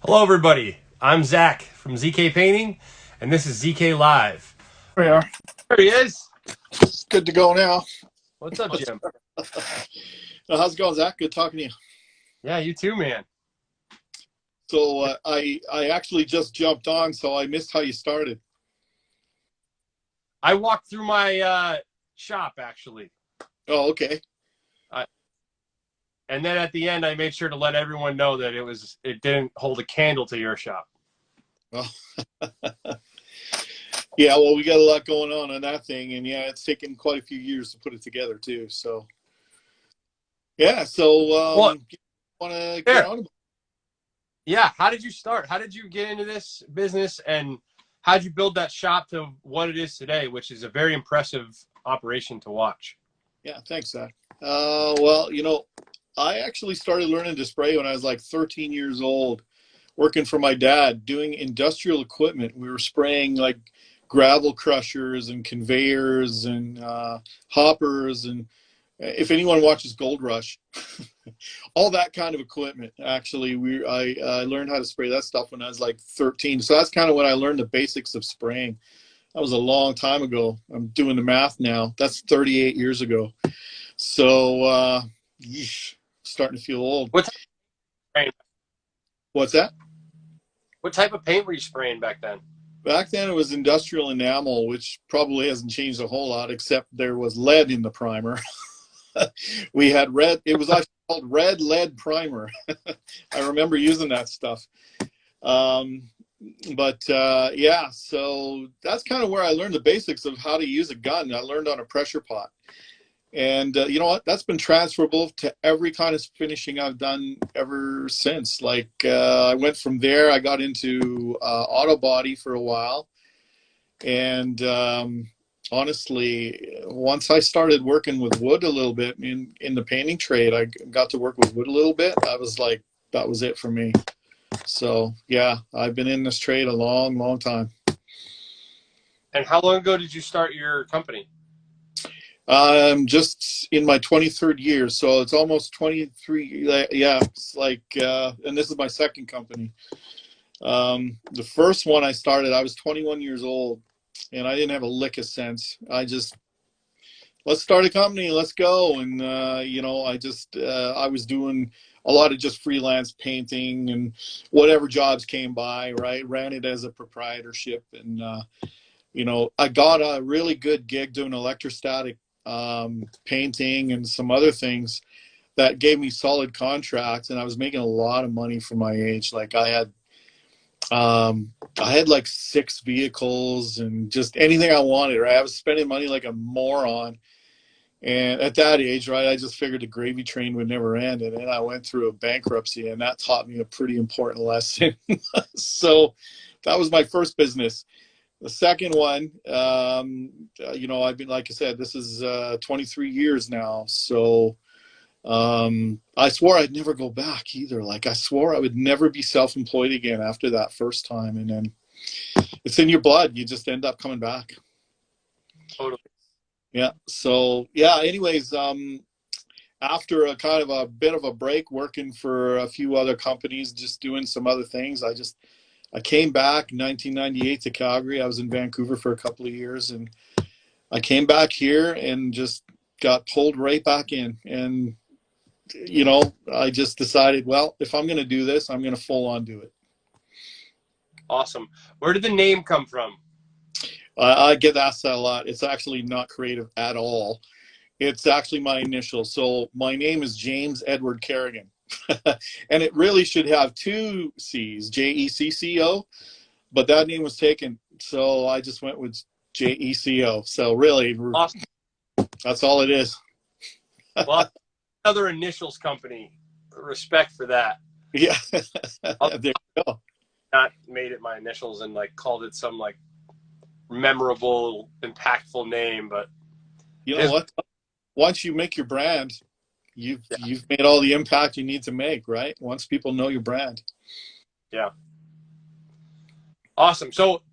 Hello, everybody. I'm Zach from ZK Painting, and this is ZK Live. There we are. There he is. It's good to go now. What's up, Jim? How's it going, Zach? Good talking to you. Yeah, you too, man. So I actually just jumped on, so I missed how you started. I walked through my shop, actually. Oh, okay. And then at the end, I made sure to let everyone know that it didn't hold a candle to your shop. Well, yeah. Well, we got a lot going on that thing, and yeah, it's taken quite a few years to put it together too. So yeah. So Well, want to get there. on? Yeah. How did you start? How did you get into this business, and how did you build that shop to what it is today, which is a very impressive operation to watch? Yeah. Thanks, Zach. Well, I actually started learning to spray when I was like 13 years old, working for my dad, doing industrial equipment. We were spraying like gravel crushers and conveyors and hoppers, and if anyone watches Gold Rush, all that kind of equipment. Actually, I learned how to spray that stuff when I was like 13. So that's kind of when I learned the basics of spraying. That was a long time ago. I'm doing the math now. That's 38 years ago. So, yeesh, starting to feel old. What type of paint? What's that? What type of paint were you spraying back then? Back then it was industrial enamel, which probably hasn't changed a whole lot, except there was lead in the primer. We had red. It was actually called red lead primer. I remember using that stuff. Um, but yeah, so that's kind of where I learned the basics of how to use a gun. I learned on a pressure pot. And you know what? That's been transferable to every kind of finishing I've done ever since. Like I went from there, I got into auto body for a while. And honestly, once I started working with wood a little bit in the painting trade, I got to work with wood a little bit. I was like, that was it for me. So yeah, I've been in this trade a long, long time. And how long ago did you start your company? I'm just in my 23rd year, so it's almost 23. Yeah, it's like, and this is my second company. The first one I started, I was 21 years old, and I didn't have a lick of sense. I just, let's start a company, let's go. And I was doing a lot of just freelance painting and whatever jobs came by. Right, ran it as a proprietorship, and I got a really good gig doing electrostatic painting and some other things that gave me solid contracts, and I was making a lot of money for my age. Like I had like 6 vehicles and just anything I wanted. Right, I was spending money like a moron, and at that age, right, I just figured the gravy train would never end, and then I went through a bankruptcy, and that taught me a pretty important lesson. So that was my first business. The second one, I've been, like I said, this is 23 years now. So I swore I'd never go back either. Like I swore I would never be self-employed again after that first time. And then it's in your blood. You just end up coming back. Totally. Yeah. So yeah, anyways, after a kind of a bit of a break working for a few other companies, just doing some other things, I came back in 1998 to Calgary. I was in Vancouver for a couple of years, and I came back here and just got pulled right back in. And, I just decided, well, if I'm going to do this, I'm going to full on do it. Awesome. Where did the name come from? I get asked that a lot. It's actually not creative at all. It's actually my initials. So my name is James Edward Kerrigan. And it really should have 2 C's, JECCO. But that name was taken, so I just went with JECO. So really, Awesome. that's all it is. Well, another initials company. Respect for that. Yeah, I'll there you go. not made it my initials and like called it some like memorable, impactful name, but You it know is. what? Once you make your brand, you've Yeah. you've made all the impact you need to make, right? Once people know your brand. Yeah. Awesome. So,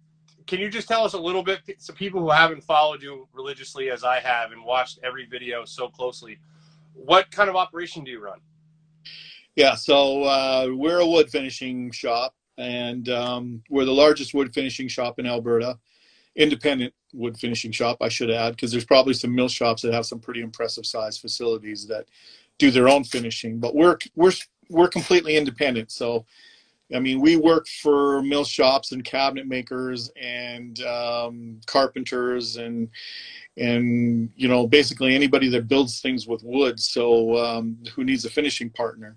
can you just tell us a little bit, so people who haven't followed you religiously as I have and watched every video so closely, what kind of operation do you run? Yeah, so we're a wood finishing shop, and we're the largest wood finishing shop in Alberta. Independent wood finishing shop, I should add, because there's probably some mill shops that have some pretty impressive size facilities that do their own finishing. But we're completely independent. So I mean, we work for mill shops and cabinet makers and carpenters and you know, basically anybody that builds things with wood. So who needs a finishing partner?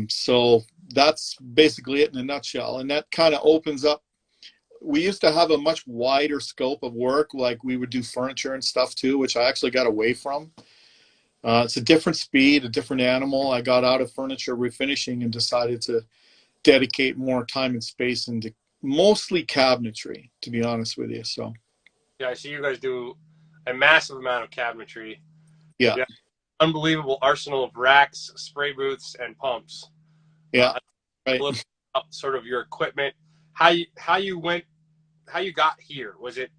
So that's basically it in a nutshell. And that kind of opens up. We used to have a much wider scope of work, like we would do furniture and stuff too, which I actually got away from. It's a different speed, a different animal. I got out of furniture refinishing and decided to dedicate more time and space into mostly cabinetry, to be honest with you. So Yeah, I see you guys do a massive amount of cabinetry. yeah, Yeah, unbelievable arsenal of racks, spray booths, and pumps. yeah, A right. little bit about sort of your equipment, how you got here. Was it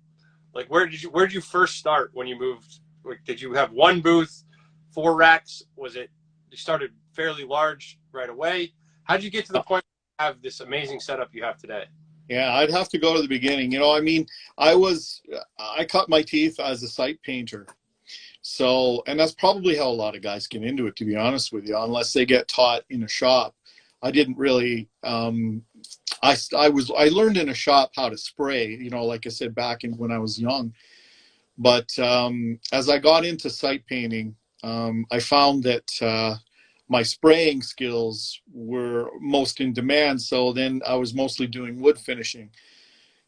like where did you first start when you moved? Like, did you have one booth, four racks? Was it you started fairly large right away? How did you get to the point where you have this amazing setup you have today? Yeah, I'd have to go to the beginning. You know, I mean, I cut my teeth as a site painter. So, and that's probably how a lot of guys get into it, to be honest with you, unless they get taught in a shop. I didn't really, I learned in a shop how to spray, you know, like I said, back in when I was young. But as I got into site painting, I found that my spraying skills were most in demand. So then I was mostly doing wood finishing.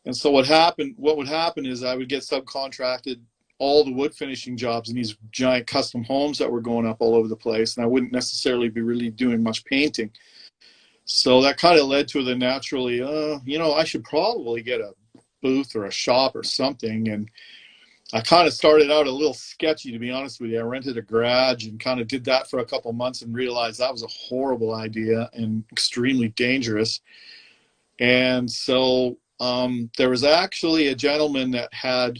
And so what would happen is I would get subcontracted all the wood finishing jobs in these giant custom homes that were going up all over the place. And I wouldn't necessarily be really doing much painting. So that kind of led to the naturally, you know, I should probably get a booth or a shop or something. And I kind of started out a little sketchy, to be honest with you. I rented a garage and kind of did that for a couple months and realized that was a horrible idea and extremely dangerous. And so there was actually a gentleman that had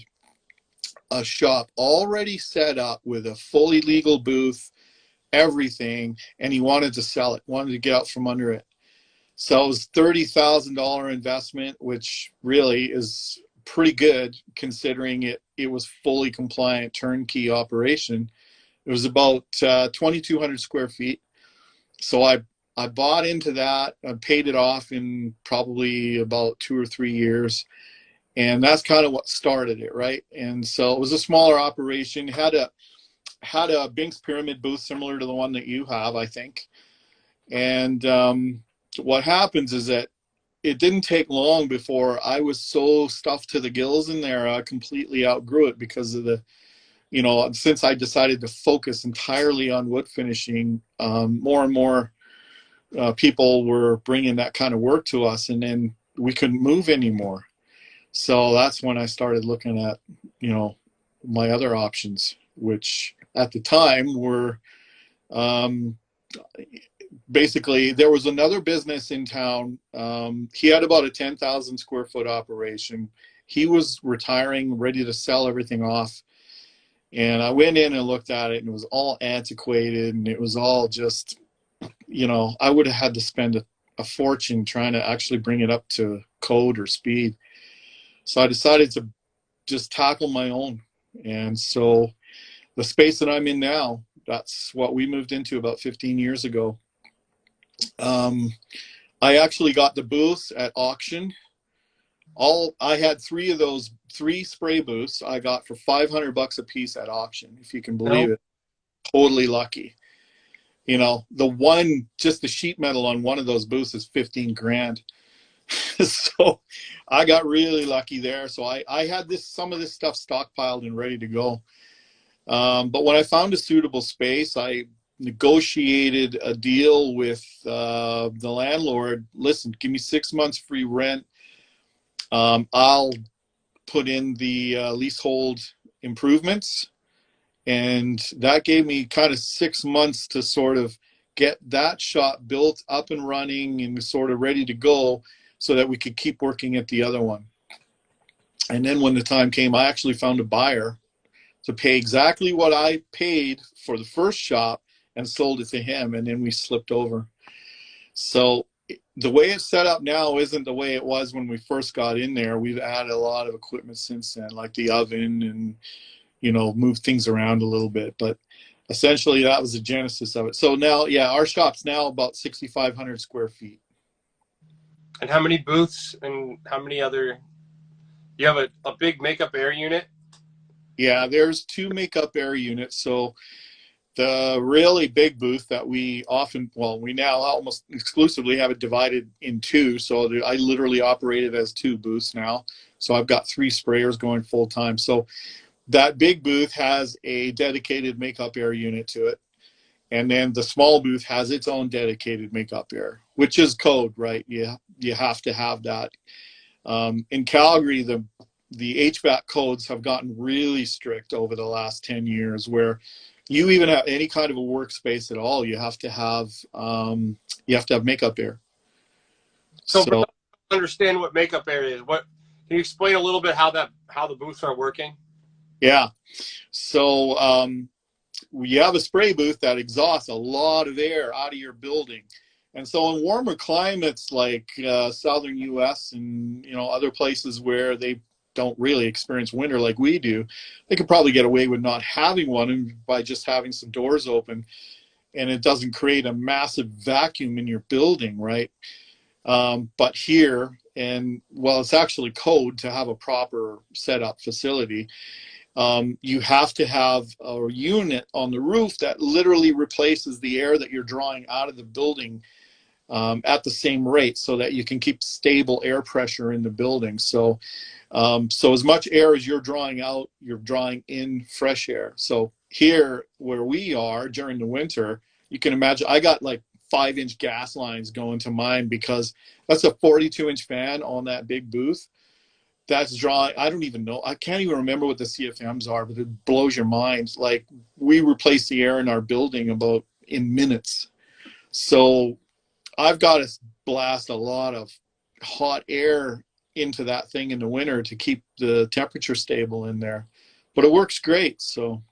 a shop already set up with a fully legal booth, everything, and he wanted to sell it, wanted to get out from under it. So it was $30,000 investment, which really is pretty good considering it was fully compliant turnkey operation. It was about 2,200 square feet. So I bought into that. I paid it off in probably about 2 or 3 years. And that's kind of what started it, right? And so it was a smaller operation. Had a Binks Pyramid booth similar to the one that you have, I think. And what happens is that it didn't take long before I was so stuffed to the gills in there, I completely outgrew it because of the, you know, since I decided to focus entirely on wood finishing, more and more people were bringing that kind of work to us, and then we couldn't move anymore. So that's when I started looking at, you know, my other options, which at the time were um, basically there was another business in town. He had about a 10,000 square foot operation. He was retiring, ready to sell everything off. And I went in and looked at it, and it was all antiquated, and it was all just, you know, I would have had to spend a fortune trying to actually bring it up to code or speed. So I decided to just tackle my own. And so the space that I'm in now, that's what we moved into about 15 years ago. I actually got the booths at auction. I had three spray booths I got for $500 a piece at auction, if you can believe it. Totally lucky. You know, just the sheet metal on one of those booths is 15 grand. So I got really lucky there. So I had some of this stuff stockpiled and ready to go. But when I found a suitable space, I negotiated a deal with the landlord. Listen, give me 6 months free rent. I'll put in the leasehold improvements. And that gave me kind of 6 months to sort of get that shop built up and running and sort of ready to go so that we could keep working at the other one. And then when the time came, I actually found a buyer to pay exactly what I paid for the first shop and sold it to him, and then we slipped over. So the way it's set up now isn't the way it was when we first got in there. We've added a lot of equipment since then, like the oven, and moved things around a little bit. But essentially, that was the genesis of it. So now, yeah, our shop's now about 6,500 square feet. And how many booths and how many other? You have a big makeup air unit? Yeah, there's 2 makeup air units. So the really big booth that we now almost exclusively have it divided in 2. So I literally operate it as 2 booths now. So I've got 3 sprayers going full time. So that big booth has a dedicated makeup air unit to it. And then the small booth has its own dedicated makeup air, which is code, right? You have to have that. In Calgary, the HVAC codes have gotten really strict over the last 10 years, where you even have any kind of a workspace at all, you have to have makeup air. So for those who understand what makeup air is, can you explain a little bit how the booths are working? Yeah. So you have a spray booth that exhausts a lot of air out of your building. And so in warmer climates like southern U.S. and other places where they don't really experience winter like we do, they could probably get away with not having one by just having some doors open, and it doesn't create a massive vacuum in your building, right? But here, it's actually code to have a proper setup facility. You have to have a unit on the roof that literally replaces the air that you're drawing out of the building at the same rate, so that you can keep stable air pressure in the building. So as much air as you're drawing out, you're drawing in fresh air. So here where we are during the winter, you can imagine I got like 5-inch gas lines going to mine, because that's a 42-inch fan on that big booth. That's drawing, I don't even know, I can't even remember what the CFMs are, but it blows your mind. Like, we replace the air in our building in minutes. So I've got to blast a lot of hot air into that thing in the winter to keep the temperature stable in there. But it works great. So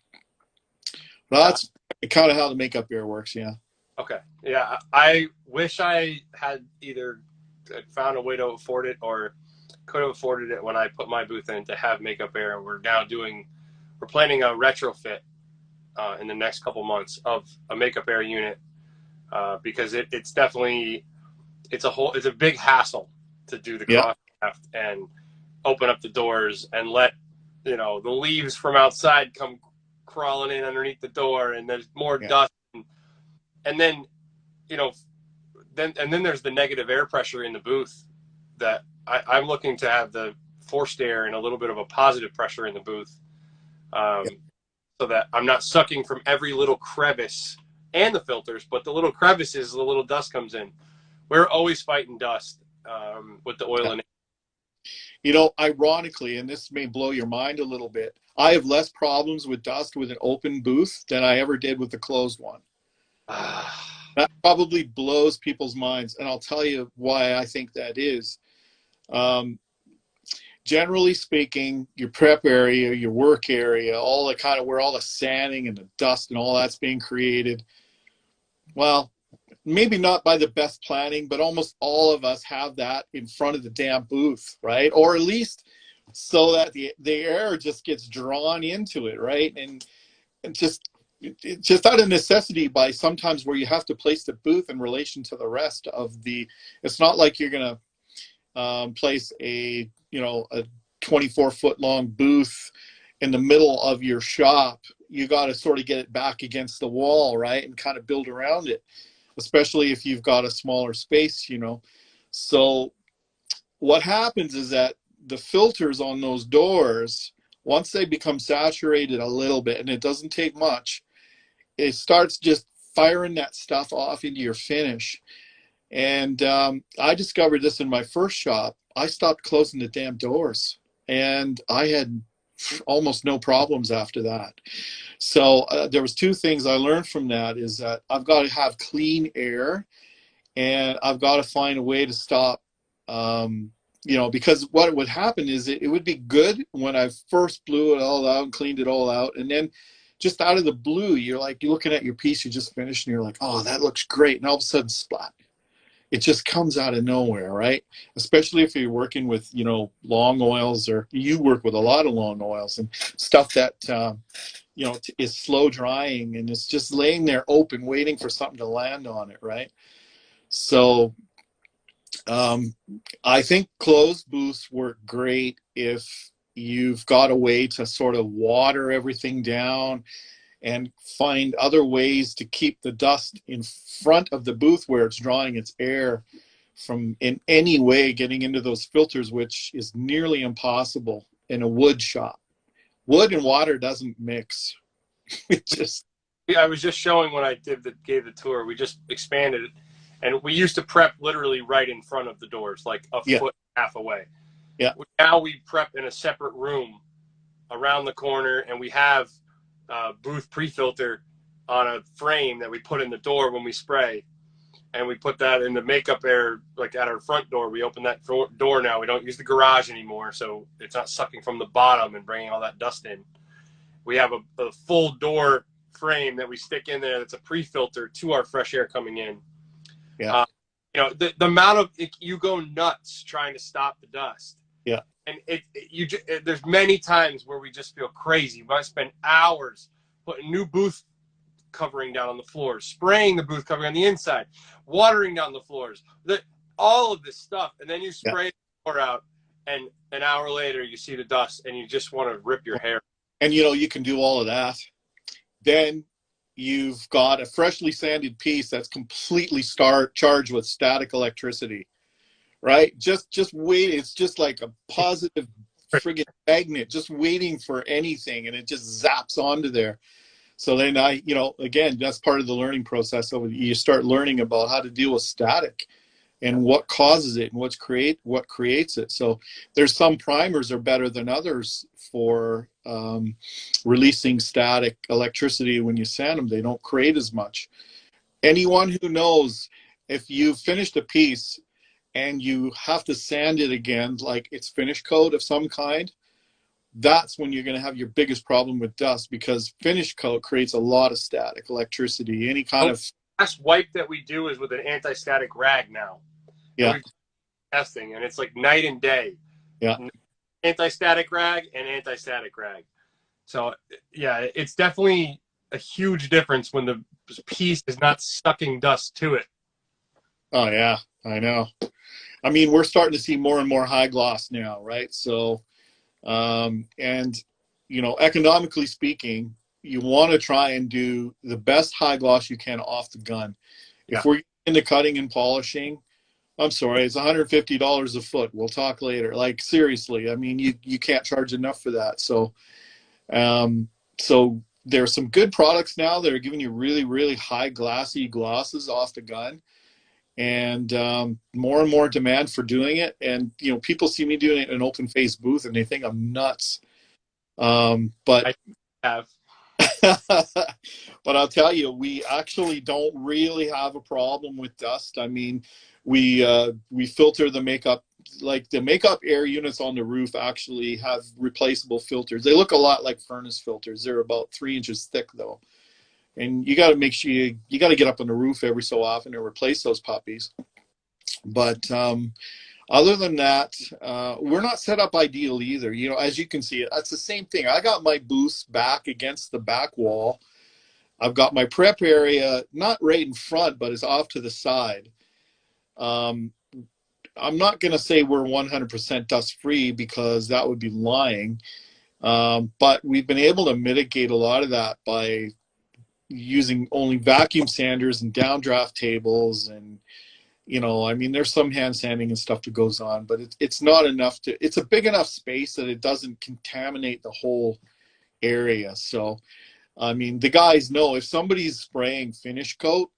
that's kind of how the makeup air works, yeah. Okay. Yeah, I wish I had either found a way to afford it or could have afforded it when I put my booth in to have makeup air. And we're planning a retrofit in the next couple months of a makeup air unit, because it's definitely it's a big hassle to do the cross shaft and open up the doors and let the leaves from outside come crawling in underneath the door, and there's more dust, and then then there's the negative air pressure in the booth that I'm looking to have the forced air and a little bit of a positive pressure in the booth, so that I'm not sucking from every little crevice and the filters, but the little crevices, the little dust comes in. We're always fighting dust with the oil in it. Ironically, and this may blow your mind a little bit, I have less problems with dust with an open booth than I ever did with the closed one. That probably blows people's minds, and I'll tell you why I think that is. Generally speaking, your prep area, your work area, all the kind of where all the sanding and the dust and all that's being created, well, maybe not by the best planning, but almost all of us have that in front of the damn booth, right? Or at least so that the air just gets drawn into it, right? And just out of necessity, by sometimes where you have to place the booth in relation to the rest of it's not like you're going to place a 24-foot long booth in the middle of your shop. You got to sort of get it back against the wall, right? And kind of build around it, especially if you've got a smaller space, So what happens is that the filters on those doors, once they become saturated a little bit, and it doesn't take much, it starts just firing that stuff off into your finish. And I discovered this in my first shop. I stopped closing the damn doors, and I had almost no problems after that. So there was 2 things I learned from that, is that I've got to have clean air, and I've got to find a way to stop, because what would happen is it would be good when I first blew it all out and cleaned it all out, and then just out of the blue, you're looking at your piece you just finished and you're like, oh, that looks great. And all of a sudden, splat. It just comes out of nowhere, right? Especially if you're working with, long oils, or you work with a lot of long oils and stuff that, is slow drying and it's just laying there open, waiting for something to land on it, right? So I think closed booths work great if you've got a way to sort of water everything down and find other ways to keep the dust in front of the booth where it's drawing its air from in any way getting into those filters, which is nearly impossible in a wood shop. Wood and water doesn't mix. It just I was just showing when I gave the tour. We just expanded it, and we used to prep literally right in front of the doors, like a foot and a half away. Yeah. Now we prep in a separate room around the corner, and we have booth pre-filter on a frame that we put in the door when we spray, and we put that in the makeup air, like at our front door. We open that door now. We don't use the garage anymore, so it's not sucking from the bottom and bringing all that dust in. We have a full door frame that we stick in there that's a pre-filter to our fresh air coming in. Yeah. The amount of you go nuts trying to stop the dust. Yeah. And there's many times where we just feel crazy. We might spend hours putting new booth covering down on the floors, spraying the booth covering on the inside, watering down the floors, all of this stuff. And then you spray the floor out, and an hour later you see the dust and you just want to rip your hair. And you can do all of that. Then you've got a freshly sanded piece that's completely charged with static electricity, right? Just wait. It's just like a positive friggin' magnet, just waiting for anything, and it just zaps onto there. So then again, that's part of the learning process. So you start learning about how to deal with static and what causes it and what creates it. So there's some primers are better than others for releasing static electricity when you sand them. They don't create as much. Anyone who knows, if you've finished a piece and you have to sand it again, like it's finish coat of some kind, that's when you're going to have your biggest problem with dust, because finish coat creates a lot of static electricity. Any kind of last wipe that we do is with an anti-static rag now. Yeah. We've testing, and it's like night and day. Yeah. Anti-static rag and anti-static rag. So yeah, it's definitely a huge difference when the piece is not sucking dust to it. Oh yeah, I know. I mean, we're starting to see more and more high gloss now, right? So, and economically speaking, you want to try and do the best high gloss you can off the gun. If we're into cutting and polishing, I'm sorry, it's $150 a foot. We'll talk later. Like, seriously, I mean, you can't charge enough for that. So, so there are some good products now that are giving you really, really high glossy glosses off the gun, and more and more demand for doing it. And people see me doing it in an open face booth and they think I'm nuts. But I have. But I'll tell you, we actually don't really have a problem with dust. I mean, we filter the makeup, like the makeup air units on the roof actually have replaceable filters. They look a lot like furnace filters. They're about 3 inches thick though. And you got to make sure you got to get up on the roof every so often to replace those puppies. But other than that, we're not set up ideal either. As you can see, that's the same thing. I got my booths back against the back wall. I've got my prep area not right in front, but it's off to the side. I'm not going to say we're 100% dust free, because that would be lying. But we've been able to mitigate a lot of that by using only vacuum sanders and downdraft tables. And, I mean, there's some hand sanding and stuff that goes on, but it's not enough it's a big enough space that it doesn't contaminate the whole area. So, I mean, the guys know if somebody's spraying finish coat,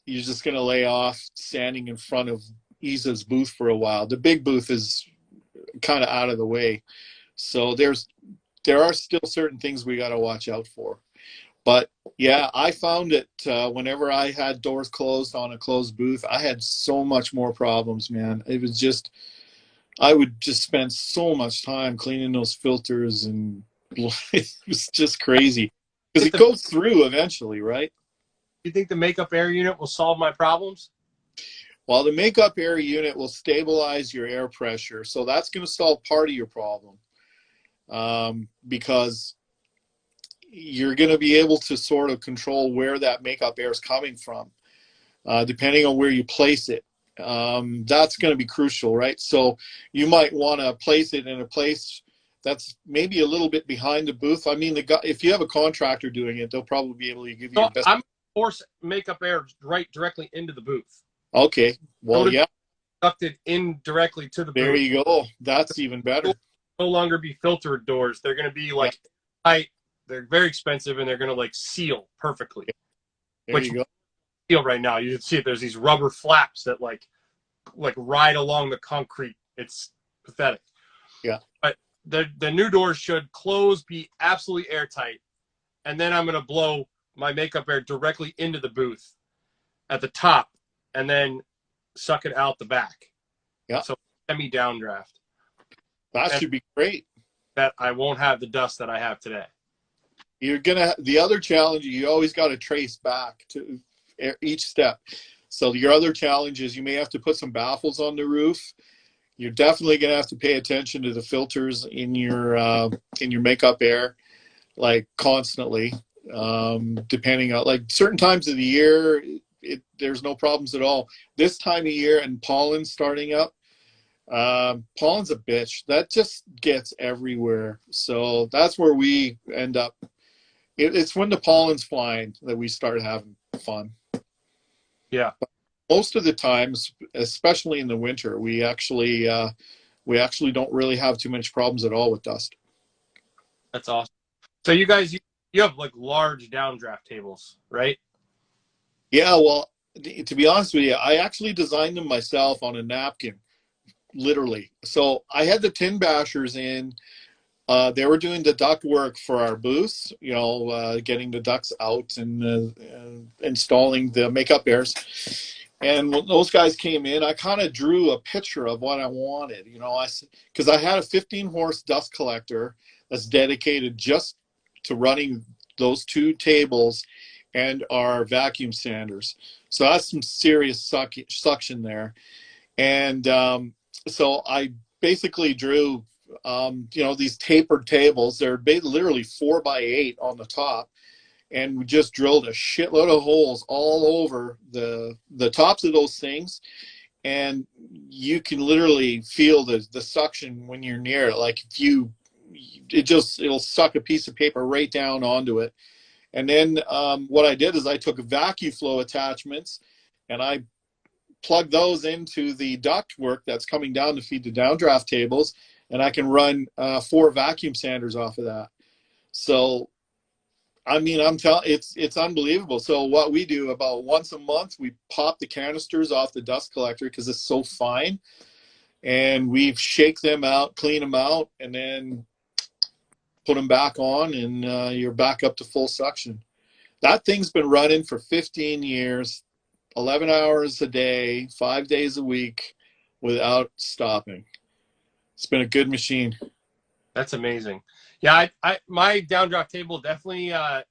you're just going to lay off standing in front of Isa's booth for a while. The big booth is kind of out of the way. So there are still certain things we got to watch out for. But yeah, I found it whenever I had doors closed on a closed booth, I had so much more problems, man. It was just, I would just spend so much time cleaning those filters, and it was just crazy. because it goes through eventually, right? You think the makeup air unit will solve my problems? Well, the makeup air unit will stabilize your air pressure, so that's going to solve part of your problem, because you're going to be able to sort of control where that makeup air is coming from, depending on where you place it. That's going to be crucial, right? So you might want to place it in a place that's maybe a little bit behind the booth. I mean, if you have a contractor doing it, they'll probably be able to give you So the best. I'm force makeup air right directly into the booth. Okay, well, yeah, Conducted in directly to the there booth. you go. That's even better. No longer be filtered doors. They're going to be like tight. They're very expensive, and they're going to like seal perfectly. There Which you go. seal right now, you can see it. There's these rubber flaps that like ride along the concrete. It's pathetic. Yeah. But the new doors should close, be absolutely airtight, and then I'm going to blow my makeup air directly into the booth at the top, and then suck it out the back. Yeah. So semi downdraft. That should be great. That I won't have the dust that I have today. The other challenge, you always got to trace back to each step. So your other challenge is you may have to put some baffles on the roof. You're definitely going to have to pay attention to the filters in your makeup air, like constantly, depending on like certain times of the year, there's no problems at all. This time of year and pollen starting up, pollen's a bitch. That just gets everywhere. So that's where we end up. It's when the pollen's flying that we start having fun. Yeah. But most of the times, especially in the winter, we actually don't really have too much problems at all with dust. That's awesome. So you guys, you have like large downdraft tables, right? Yeah, well, to be honest with you, I actually designed them myself on a napkin, literally. So I had the tin bashers in. They were doing the duct work for our booths, getting the ducts out and installing the makeup airs. And when those guys came in, I kind of drew a picture of what I wanted, because I had a 15-horse dust collector that's dedicated just to running those two tables and our vacuum sanders. So that's some serious suction there. And so I basically drew, these tapered tables. They're literally 4x8 on the top. And we just drilled a shitload of holes all over the tops of those things. And you can literally feel the suction when you're near it. Like it'll suck a piece of paper right down onto it. And then what I did is I took vacuum flow attachments and I plugged those into the duct work that's coming down to feed the downdraft tables, and I can run 4 vacuum sanders off of that. So, I mean, it's unbelievable. So what we do about once a month, we pop the canisters off the dust collector because it's so fine, and we shake them out, clean them out, and then put them back on, and you're back up to full suction. That thing's been running for 15 years, 11 hours a day, 5 days a week, without stopping. It's been a good machine. That's amazing. Yeah, my downdraft table definitely. I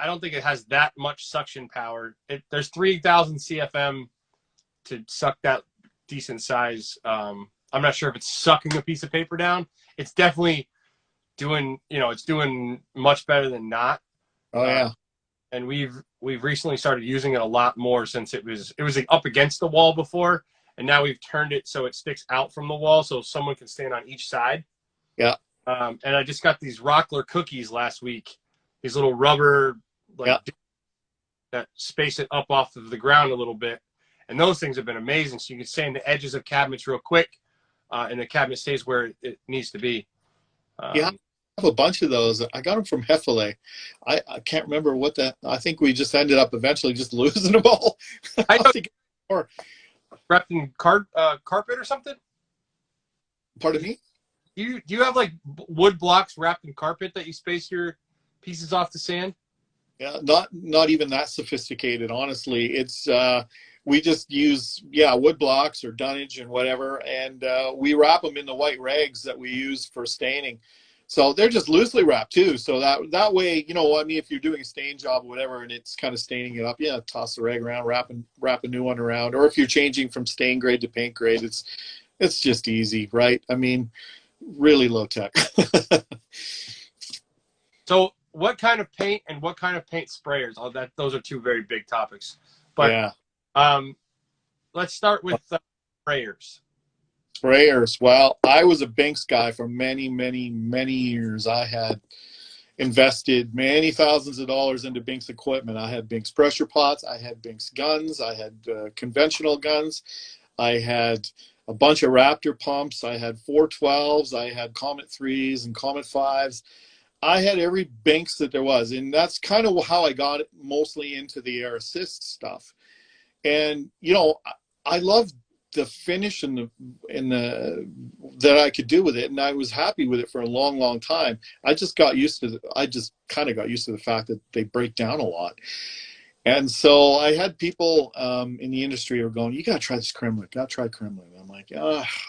don't think it has that much suction power. There's 3,000 CFM to suck that decent size. I'm not sure if it's sucking a piece of paper down. It's definitely doing, it's doing much better than not. Oh yeah. And we've recently started using it a lot more since it was like up against the wall before, and now we've turned it so it sticks out from the wall so someone can stand on each side. Yeah. And I just got these Rockler cookies last week. These little rubber that space it up off of the ground a little bit, and those things have been amazing. So you can stay in the edges of cabinets real quick, and the cabinet stays where it needs to be. Yeah. I have a bunch of those. I got them from Heffele. I can't remember what that. I think we just ended up eventually just losing them all. I know. think more. Wrapped in carpet or something. Pardon me? Do you have like wood blocks wrapped in carpet that you space your pieces off the sand? Yeah, not even that sophisticated. Honestly, it's we just use wood blocks or dunnage and whatever, and we wrap them in the white rags that we use for staining. So they're just loosely wrapped too. So that way, you know, I mean, if you're doing a stain job or whatever, and it's kind of staining it up, yeah, toss the rag around, wrap a new one around. Or if you're changing from stain grade to paint grade, it's just easy, right? I mean, really low tech. So what kind of paint and what kind of paint sprayers? Those are two very big topics. But Yeah. let's start with sprayers. Sprayers. Well, I was a Binks guy for many, many, many years. I had invested many thousands of dollars into Binks equipment. I had Binks pressure pots. I had Binks guns. I had conventional guns. I had a bunch of Raptor pumps. I had 412s. I had Comet 3s and Comet 5s. I had every Binks that there was. And that's kind of how I got mostly into the air assist stuff. And, you know, I loved the finish and the that I could do with it, and I was happy with it for a long, long time. I just kind of got used to the fact that they break down a lot. And so I had people in the industry who were going, "You got to try this Kremlin. Got to try Kremlin." I'm like,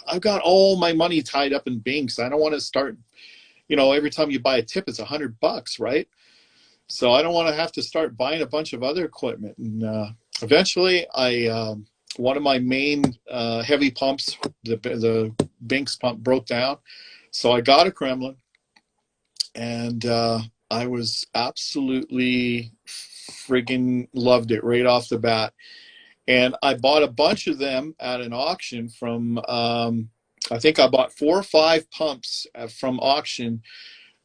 I've got all my money tied up in Binks. I don't want to start. You know, every time you buy a tip, it's $100, right? So I don't want to have to start buying a bunch of other equipment. And eventually, one of my main heavy pumps, the Binks pump, broke down. So I got a Kremlin, and I was absolutely friggin' loved it right off the bat. And I bought a bunch of them at an auction from, I think I bought 4 or 5 pumps from auction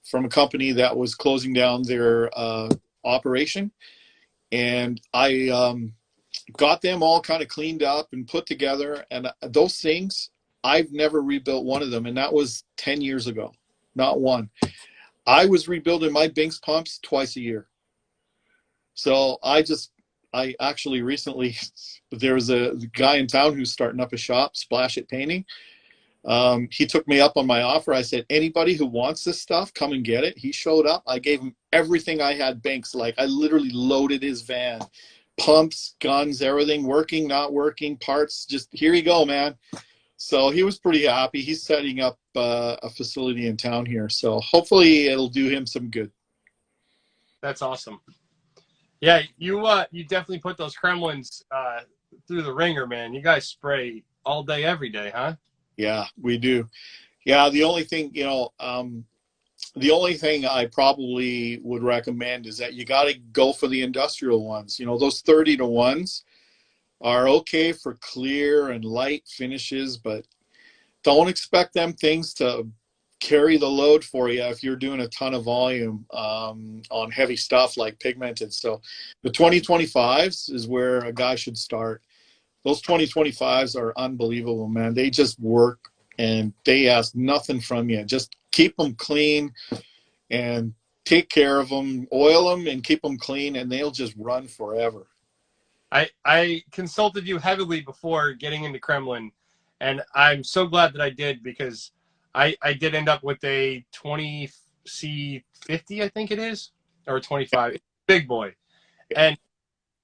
from a company that was closing down their operation. And I got them all kind of cleaned up and put together. And those things, I've never rebuilt one of them. And that was 10 years ago, not one. I was rebuilding my Binks pumps twice a year. So I actually recently, there was a guy in town who's starting up a shop, Splash It Painting. He took me up on my offer. I said, anybody who wants this stuff, come and get it. He showed up. I gave him everything I had Binks. Like, I literally loaded his van. Pumps, guns, everything, working, not working, parts, just here you go, man. So he was pretty happy. He's setting up a facility in town here. So hopefully it'll do him some good. That's awesome. Yeah, you definitely put those Kremlins through the ringer, man. You guys spray all day, every day, huh? Yeah, we do. Yeah, the only thing, the only thing I probably would recommend is that you got to go for the industrial ones. You know, those 30-to-1s are okay for clear and light finishes, but don't expect them things to carry the load for you if you're doing a ton of volume on heavy stuff like pigmented. So the 2025s is where a guy should start. Those 2025s are unbelievable, man. They just work and they ask nothing from you. Just keep them clean and take care of them, oil them and keep them clean, and they'll just run forever. I consulted you heavily before getting into Kremlin, and I'm so glad that I did, because I did end up with a 20C50, I think it is, or 25. It's a big boy. And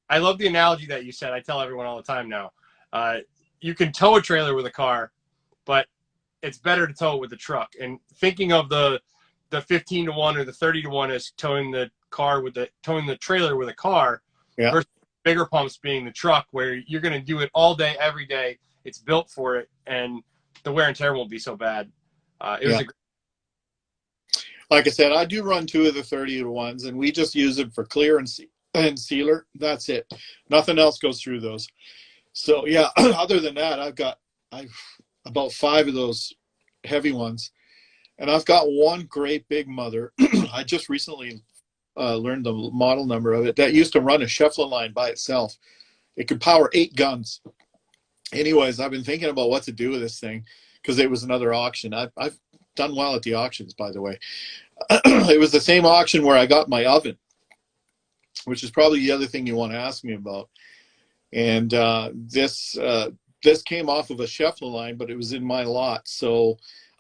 I love the analogy that you said. I tell everyone all the time now. You can tow a trailer with a car, but it's better to tow it with a truck. And thinking of the 15-to-1 or the 30-to-1 as towing the trailer with a car, yeah, versus bigger pumps being the truck, where you're going to do it all day, every day. It's built for it, and the wear and tear won't be so bad. Like I said, I do run 2 of the 30-to-1s, and we just use them for clear and sealer. That's it. Nothing else goes through those. So yeah, other than that, I've about 5 of those heavy ones, and I've got one great big mother. I just recently learned the model number of it, that used to run a Scheffler line by itself. It could power 8 guns. Anyways, I've been thinking about what to do with this thing, because it was another auction. I've done well at the auctions, by the way. It was the same auction where I got my oven, which is probably the other thing you want to ask me about. And this came off of a Scheffler line, but it was in my lot. So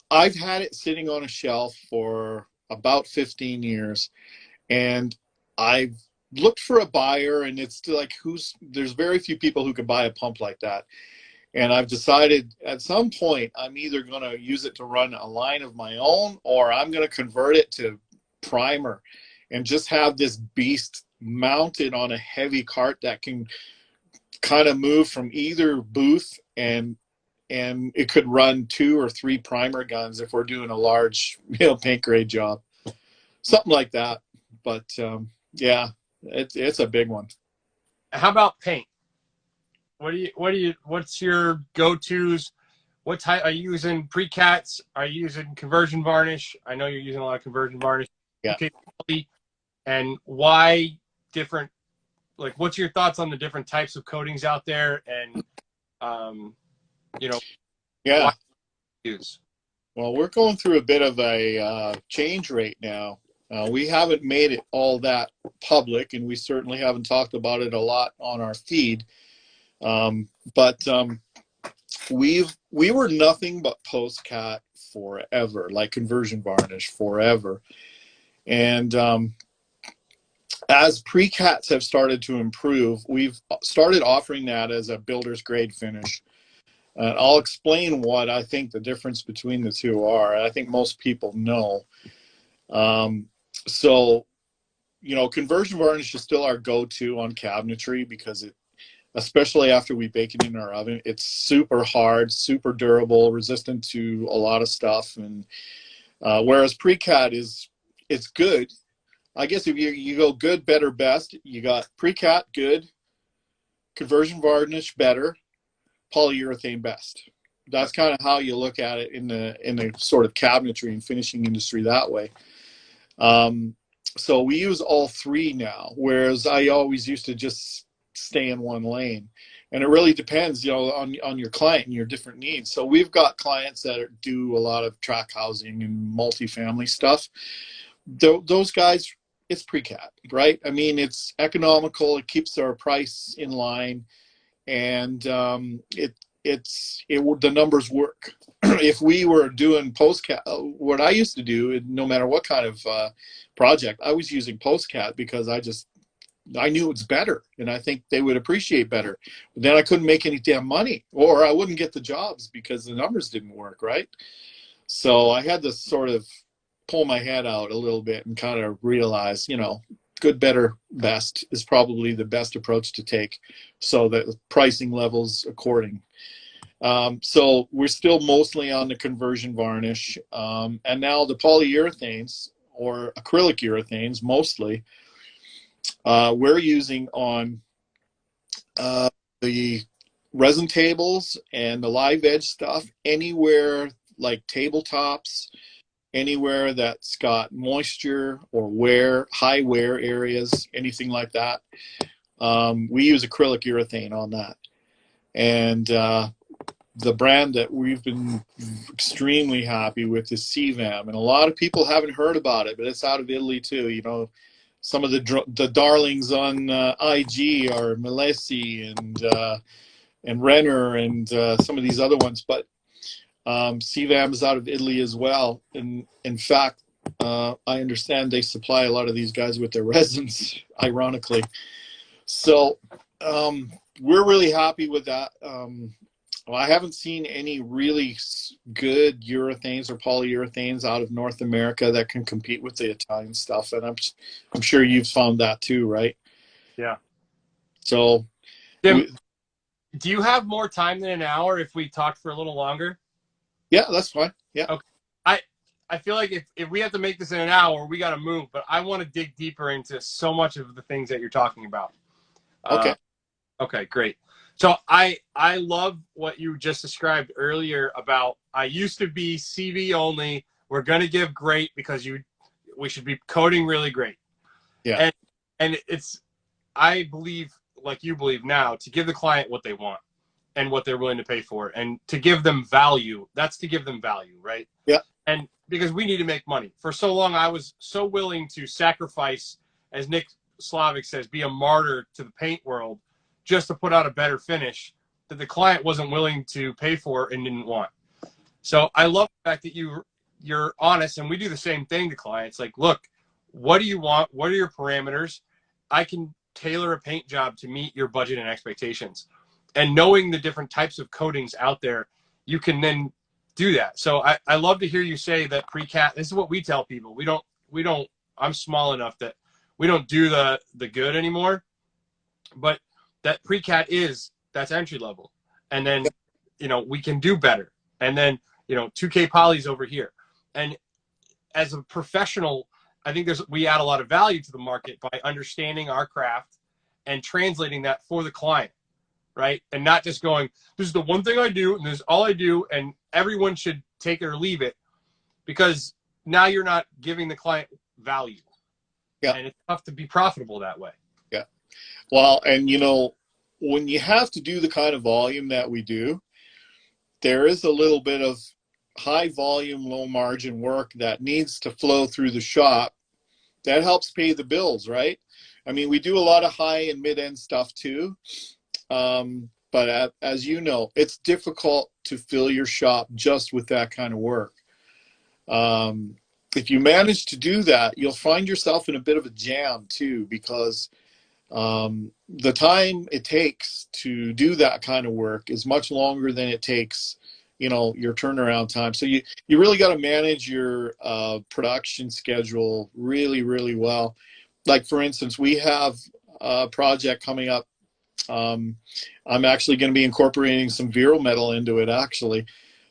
I've had it sitting on a shelf for about 15 years. And I've looked for a buyer, and it's like, there's very few people who could buy a pump like that. And I've decided at some point I'm either going to use it to run a line of my own, or I'm going to convert it to primer and just have this beast mounted on a heavy cart that can kind of move from either booth, and it could run 2 or 3 primer guns if we're doing a large, paint grade job, something like that. But yeah, it's a big one. How about paint? What's your go-tos? What type are you using? Pre-cats? Are you using conversion varnish? I know you're using a lot of conversion varnish. Yeah. And why different? Like, what's your thoughts on the different types of coatings out there? And Yeah. why use? Well, we're going through a bit of a change right now. We haven't made it all that public, and we certainly haven't talked about it a lot on our feed. But we were nothing but post-cat forever, like conversion varnish forever. And as pre-cats have started to improve, we've started offering that as a builder's grade finish. I'll explain what I think the difference between the two are. I think most people know. So, conversion varnish is still our go-to on cabinetry because especially after we bake it in our oven, it's super hard, super durable, resistant to a lot of stuff. And whereas pre-cat it's good. I guess if you go good, better, best, you got pre-cat good, conversion varnish better, polyurethane best. That's kind of how you look at it in the sort of cabinetry and finishing industry that way. So we use all 3 now, whereas I always used to just stay in one lane. And it really depends, on your client and your different needs. So we've got clients that do a lot of tract housing and multifamily stuff. Those guys, it's pre-cat, right? I mean, it's economical. It keeps our price in line, and the numbers work. If we were doing post-cat, what I used to do, no matter what kind of project, I was using post-cat because I knew it's better, and I think they would appreciate better. But then I couldn't make any damn money, or I wouldn't get the jobs because the numbers didn't work, right? So I had to sort of pull my head out a little bit and kind of realize, good, better, best is probably the best approach to take, so that the pricing levels according. So we're still mostly on the conversion varnish, and now the polyurethanes or acrylic urethanes mostly. We're using on the resin tables and the live edge stuff, anywhere like tabletops, anywhere that's got moisture or high wear areas, anything like that. We use acrylic urethane on that. And the brand that we've been extremely happy with is CVAM. And a lot of people haven't heard about it, but it's out of Italy too. Some of the darlings on IG are Milesi and Renner and some of these other ones, but CVAM is out of Italy as well. And in fact, I understand they supply a lot of these guys with their resins, ironically. So we're really happy with that. I haven't seen any really good urethanes or polyurethanes out of North America that can compete with the Italian stuff, and I'm sure you've found that too, right? Yeah. So, Jim, do you have more time than an hour if we talk for a little longer? Yeah, that's fine. Yeah. Okay. I feel like if we have to make this in an hour, we got to move, but I want to dig deeper into so much of the things that you're talking about. Okay. Okay, great. So I love what you just described earlier about I used to be CV only. We're going to give great because we should be coding really great. Yeah. And I believe, like you believe now, to give the client what they want and what they're willing to pay for, and to give them value. That's to give them value, right? Yeah. And because we need to make money. For so long, I was so willing to sacrifice, as Nick Slavic says, be a martyr to the paint world just to put out a better finish that the client wasn't willing to pay for and didn't want. So I love the fact that you're honest, and we do the same thing to clients. Like, look, what do you want? What are your parameters? I can tailor a paint job to meet your budget and expectations. and knowing the different types of coatings out there, you can then do that. So I love to hear you say that pre-cat. This is what we tell people. We don't. I'm small enough that we don't do the good anymore, but that pre-cat that's entry level, and then we can do better, and then 2K polys over here, and as a professional, I think we add a lot of value to the market by understanding our craft and translating that for the client, right? And not just going, this is the one thing I do, and this is all I do, and everyone should take it or leave it, because now you're not giving the client value. Yeah. And it's tough to be profitable that way. Yeah. Well, and when you have to do the kind of volume that we do, there is a little bit of high volume, low margin work that needs to flow through the shop. That helps pay the bills, right? I mean, we do a lot of high and mid-end stuff too. But as you know, it's difficult to fill your shop just with that kind of work. If you manage to do that, you'll find yourself in a bit of a jam too, because the time it takes to do that kind of work is much longer than it takes, your turnaround time. So you really got to manage your production schedule really, really well. Like, for instance, we have a project coming up. I'm actually going to be incorporating some Vero metal into it, actually.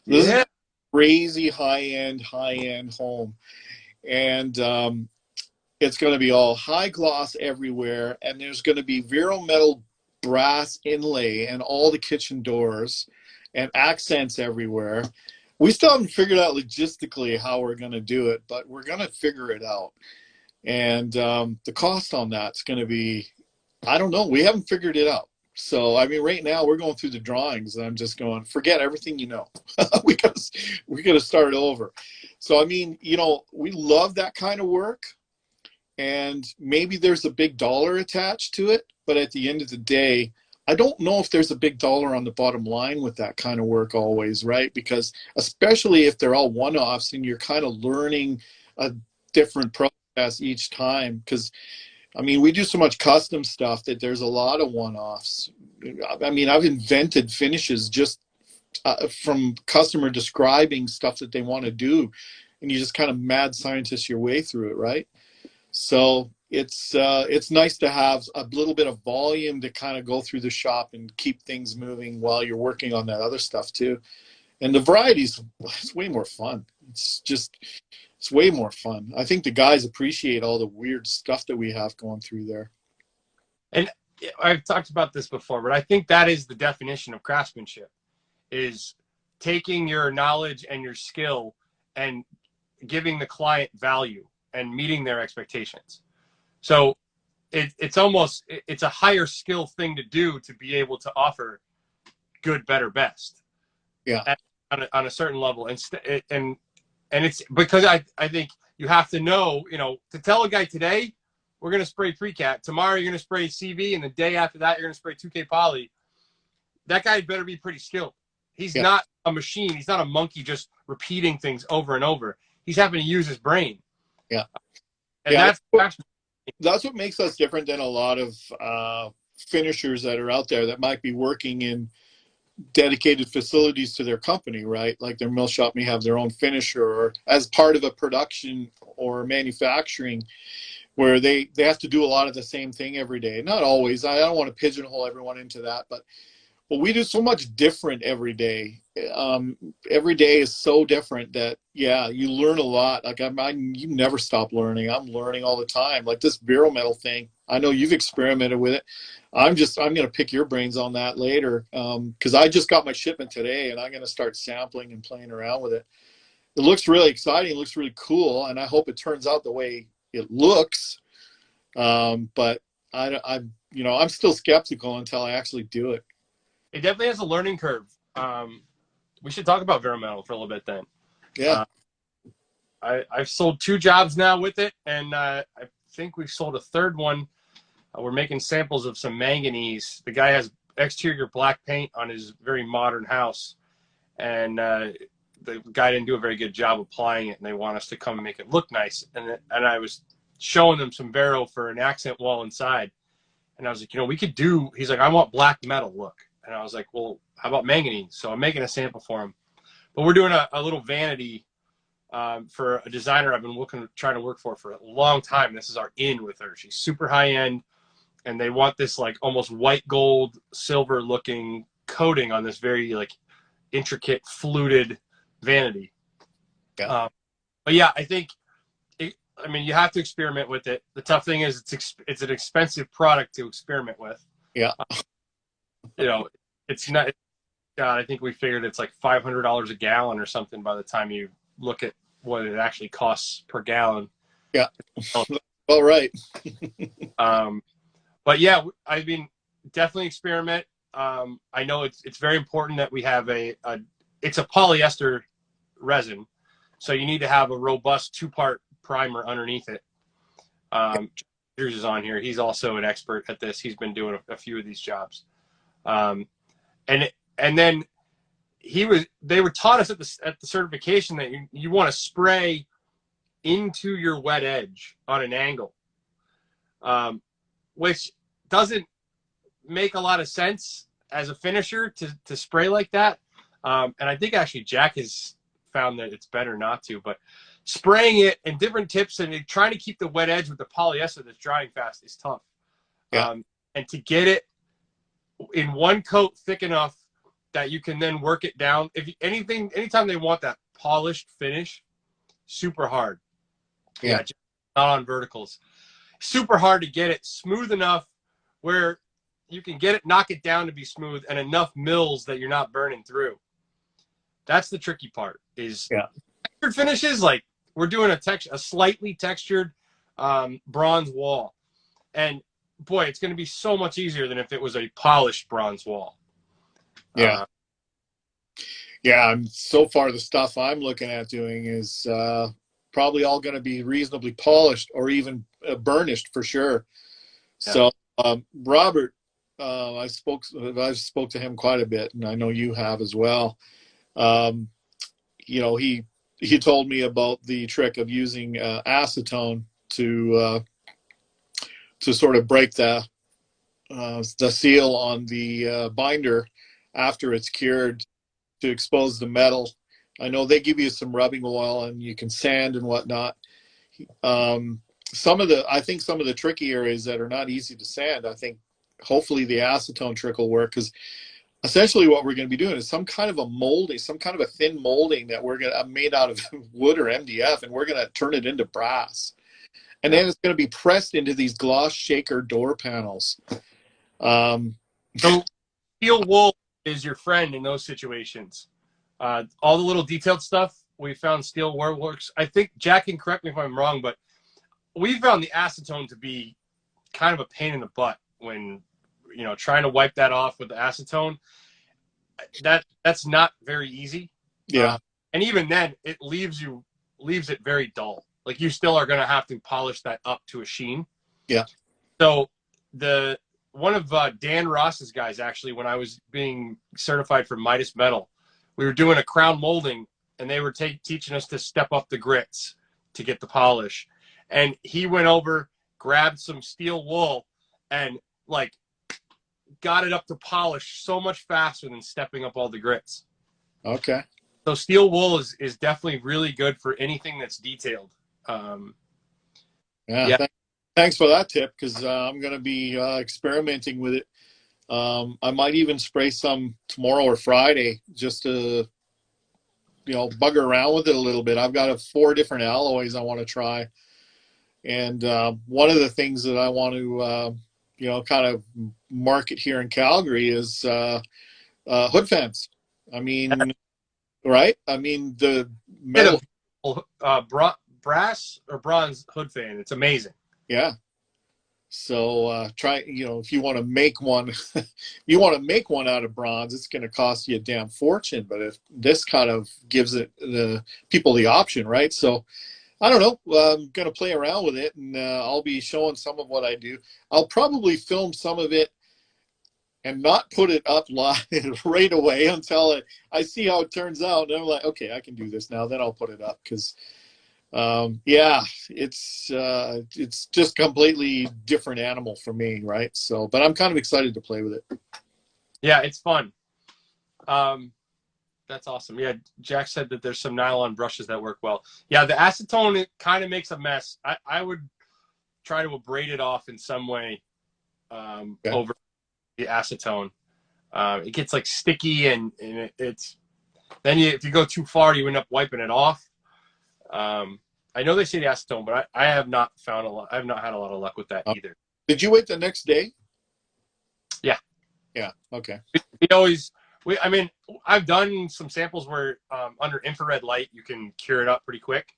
This is a crazy high-end home. And it's going to be all high gloss everywhere. And there's going to be Vero metal brass inlay and all the kitchen doors and accents everywhere. We still haven't figured out logistically how we're going to do it, but we're going to figure it out. And the cost on that's going to be, I don't know. We haven't figured it out. So, I mean, right now we're going through the drawings, and I'm just going, forget everything we got to start over. So, I mean, we love that kind of work, and maybe there's a big dollar attached to it, but at the end of the day, I don't know if there's a big dollar on the bottom line with that kind of work always, right? Because especially if they're all one-offs and you're kind of learning a different process each time, because I mean, we do so much custom stuff that there's a lot of one-offs. I mean, I've invented finishes just from customer describing stuff that they want to do, and you just kind of mad scientist your way through it, right? So it's nice to have a little bit of volume to kind of go through the shop and keep things moving while you're working on that other stuff too. And the varieties, it's way more fun. It's way more fun. I think the guys appreciate all the weird stuff that we have going through there. And I've talked about this before, but I think that is the definition of craftsmanship, is taking your knowledge and your skill and giving the client value and meeting their expectations. So it's a higher skill thing to do, to be able to offer good, better, best. Yeah. On a certain level. And it's because I think you have to know, to tell a guy today, we're going to spray pre-cat. Tomorrow you're going to spray CV, and the day after that you're going to spray 2K poly. That guy better be pretty skilled. He's not a machine. He's not a monkey just repeating things over and over. He's having to use his brain. Yeah. And that's what makes us different than a lot of finishers that are out there that might be working in dedicated facilities to their company, right? Like their mill shop may have their own finisher, or as part of a production or manufacturing where they have to do a lot of the same thing every day. Not always. I don't want to pigeonhole everyone into that, but we do so much different every day. Every day is so different that, you learn a lot. Like you never stop learning. I'm learning all the time. Like this Vero metal thing, I know you've experimented with it. I'm going to pick your brains on that later, because I just got my shipment today, and I'm going to start sampling and playing around with it. It looks really exciting. It looks really cool, and I hope it turns out the way it looks. But I'm still skeptical until I actually do it. It definitely has a learning curve. We should talk about Vero metal for a little bit then. Yeah. I've sold 2 jobs now with it, and I think we've sold a third one. We're making samples of some manganese. The guy has exterior black paint on his very modern house, and the guy didn't do a very good job applying it, and they want us to come and make it look nice. And I was showing them some Vero for an accent wall inside, and I was like, we could do. He's like, I want black metal look. And I was like, well, how about manganese? So I'm making a sample for him. But we're doing a little vanity for a designer I've been trying to work for a long time. This is our in with her. She's super high end, and they want this like almost white gold, silver looking coating on this very like intricate fluted vanity. Yeah. But yeah, I think, I mean, you have to experiment with it. The tough thing is it's an expensive product to experiment with. Yeah. You know, it's not, God, I think we figured it's like $500 a gallon or something by the time you look at what it actually costs per gallon. Yeah. All right. But yeah, I mean, definitely experiment. I know it's very important that we have it's a polyester resin, so you need to have a robust 2-part primer underneath it. Drews is on here. He's also an expert at this. He's been doing a few of these jobs. And then they were taught us at the certification that you want to spray into your wet edge on an angle, which doesn't make a lot of sense as a finisher to spray like that. And I think actually Jack has found that it's better not to, but spraying it and different tips and trying to keep the wet edge with the polyester that's drying fast is tough. Yeah. And to get it in one coat thick enough that you can then work it down. Anytime they want that polished finish, super hard. Yeah. Just not on verticals. Super hard to get it smooth enough where you can get it, knock it down to be smooth, and enough mills that you're not burning through. That's the tricky part. Is textured finishes, like we're doing a slightly textured bronze wall, and boy, it's going to be so much easier than if it was a polished bronze wall. Yeah. Yeah. And so far, the stuff I'm looking at doing is probably all going to be reasonably polished or even burnished for sure. Yeah. So, Robert, I've spoke to him quite a bit, and I know you have as well. You know, he told me about the trick of using acetone to sort of break the seal on the binder after it's cured, to expose the metal. I know they give you some rubbing oil and you can sand and whatnot. I think some of the tricky areas that are not easy to sand, I think hopefully the acetone trick will work, because essentially what we're going to be doing is some kind of a molding, some kind of a thin molding that we're going to made out of wood or MDF, and we're going to turn it into brass. And then it's going to be pressed into these gloss shaker door panels. So steel wool is your friend in those situations. All the little detailed stuff, we found steel wool works. I think Jack can correct me if I'm wrong, but we found the acetone to be kind of a pain in the butt when, trying to wipe that off with the acetone. That's not very easy. Yeah. And even then, it leaves it very dull. Like you still are going to have to polish that up to a sheen. Yeah. So one of Dan Ross's guys, actually, when I was being certified for Midas Metal, we were doing a crown molding, and they were teaching us to step up the grits to get the polish. And he went over, grabbed some steel wool, and like got it up to polish so much faster than stepping up all the grits. Okay. So steel wool is definitely really good for anything that's detailed. Thanks for that tip, because I'm going to be experimenting with it. I might even spray some tomorrow or Friday just to, bugger around with it a little bit. I've got 4 different alloys I want to try. And one of the things that I want to, kind of market here in Calgary is hood fans. I mean, right? I mean, the metal. Brass or bronze hood fan. It's amazing. Yeah. So try, if you want to make one, you want to make one out of bronze, it's going to cost you a damn fortune. But if this kind of gives the people the option, right? So I don't know. I'm going to play around with it, and I'll be showing some of what I do. I'll probably film some of it and not put it up live right away until I see how it turns out. And I'm like, okay, I can do this now. Then I'll put it up, because it's just completely different animal for me, right? So, but I'm kind of excited to play with it. Yeah, it's fun. That's awesome. Yeah, Jack said that there's some nylon brushes that work well. Yeah, the acetone, it kind of makes a mess. I would try to abrade it off in some way Yeah. over the acetone. It gets like sticky, and it's then if you go too far, you end up wiping it off. I know they say the acetone, but I have not found a lot. I have not had a lot of luck with that either. Did you wait the next day? Yeah. Yeah. Okay. We always, I mean, I've done some samples where under infrared light, you can cure it up pretty quick.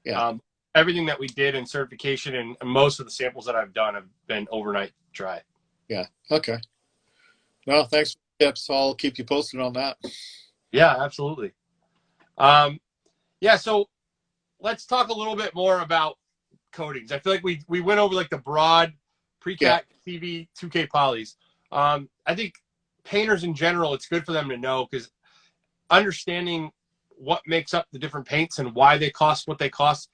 Yeah. Everything that we did in certification and most of the samples that I've done have been overnight dry. Yeah. Okay. Well, thanks for the tips. I'll keep you posted on that. Yeah, absolutely. Yeah, so let's talk a little bit more about coatings. I feel like we went over like the broad pre-cat CV 2K polys. I think painters in general, it's good for them to know, because understanding what makes up the different paints and why they cost what they cost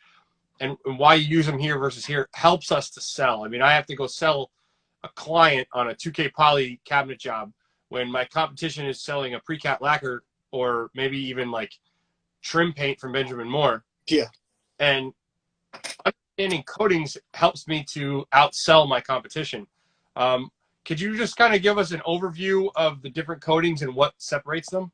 and why you use them here versus here helps us to sell. I mean, I have to go sell a client on a 2K poly cabinet job when my competition is selling a pre-cat lacquer or maybe even like trim paint from Benjamin Moore. Yeah. And understanding coatings helps me to outsell my competition. Could you just kind of give us an overview of the different coatings and what separates them?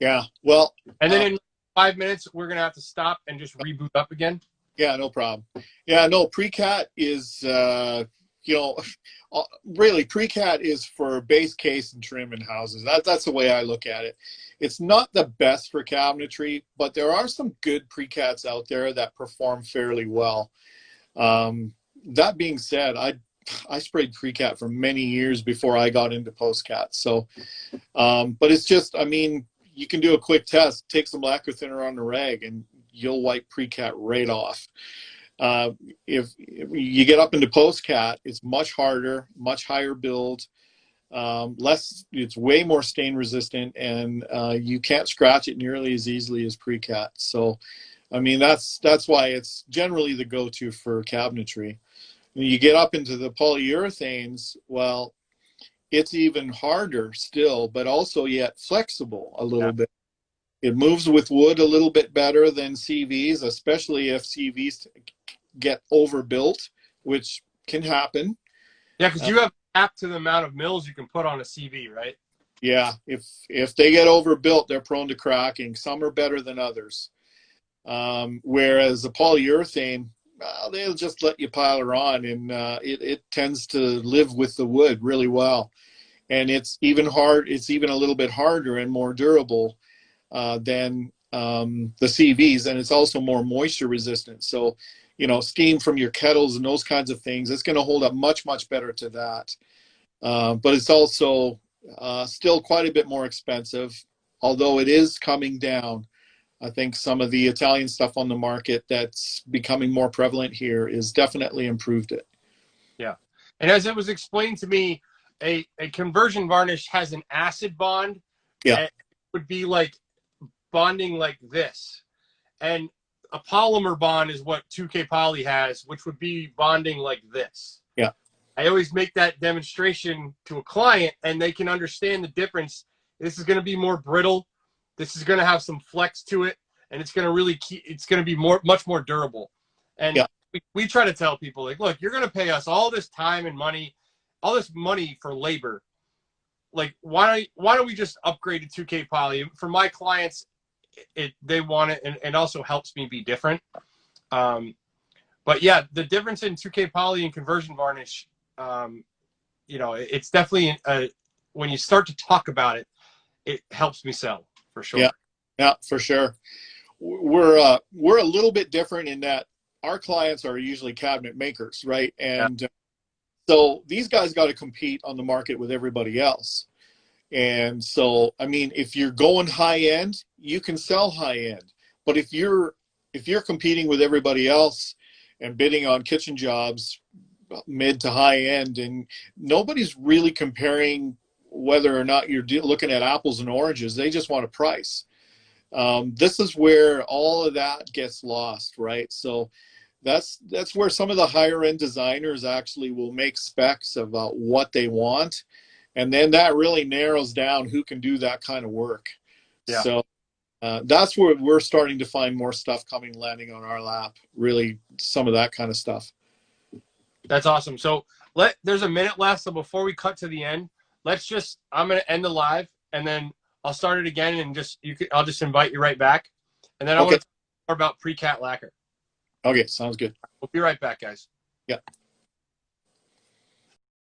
Yeah. Well, and then in 5 minutes, we're going to have to stop and just reboot up again. Yeah, no problem. Yeah, no, pre-cat is, really pre-cat is for base case and trim in houses. That's the way I look at it. It's not the best for cabinetry, but there are some good pre-cats out there that perform fairly well. That being said, I sprayed pre-cat for many years before I got into post-cat. So, but it's just, I mean, you can do a quick test, take some lacquer thinner on the rag, and you'll wipe pre-cat right off. If you get up into post-cat, it's much harder, much higher build, it's way more stain resistant, and you can't scratch it nearly as easily as pre-cat. So, I mean, that's why it's generally the go-to for cabinetry. When you get up into the polyurethanes, well, it's even harder still, but also yet flexible a little bit. It moves with wood a little bit better than CVs, especially if CVs get overbuilt, which can happen. Yeah, because you have cap to the amount of mils you can put on a CV, right? Yeah, if they get overbuilt, they're prone to cracking. Some are better than others. Whereas the polyurethane, they'll just let you pile her on, and it tends to live with the wood really well. And it's even a little bit harder and more durable than the CVs, and it's also more moisture resistant. So, steam from your kettles and those kinds of things, it's going to hold up much, much better to that. But it's also still quite a bit more expensive, although it is coming down. I think some of the Italian stuff on the market that's becoming more prevalent here is definitely improved it. Yeah. And as it was explained to me, a conversion varnish has an acid bond. Yeah. It would be like bonding like this. And a polymer bond is what 2K poly has, which would be bonding like this. Yeah. I always make that demonstration to a client, and they can understand the difference. This is going to be more brittle. This is going to have some flex to it, and it's going to it's going to be much more durable. And we try to tell people, like, look, you're going to pay us all this time and money, all this money for labor. Like, why don't we just upgrade to 2K poly? For my clients, they want it, and also helps me be different. But yeah, the difference in 2K poly and conversion varnish, it's definitely when you start to talk about it, it helps me sell for sure. Yeah, for sure. We're a little bit different in that our clients are usually cabinet makers, right? And so these guys got to compete on the market with everybody else. And so, I mean, if you're going high end, you can sell high end. But if you're competing with everybody else and bidding on kitchen jobs, mid to high end, and nobody's really comparing whether or not you're looking at apples and oranges. They just want a price. This is where all of that gets lost, right? So that's where some of the higher end designers actually will make specs about what they want. And then that really narrows down who can do that kind of work. Yeah. So that's where we're starting to find more stuff landing on our lap, really some of that kind of stuff. That's awesome. So there's a minute left. So before we cut to the end, I'm going to end the live and then I'll start it again and I'll just invite you right back. And then I want to talk more about pre-cat lacquer. Okay. Sounds good. We'll be right back, guys. Yeah.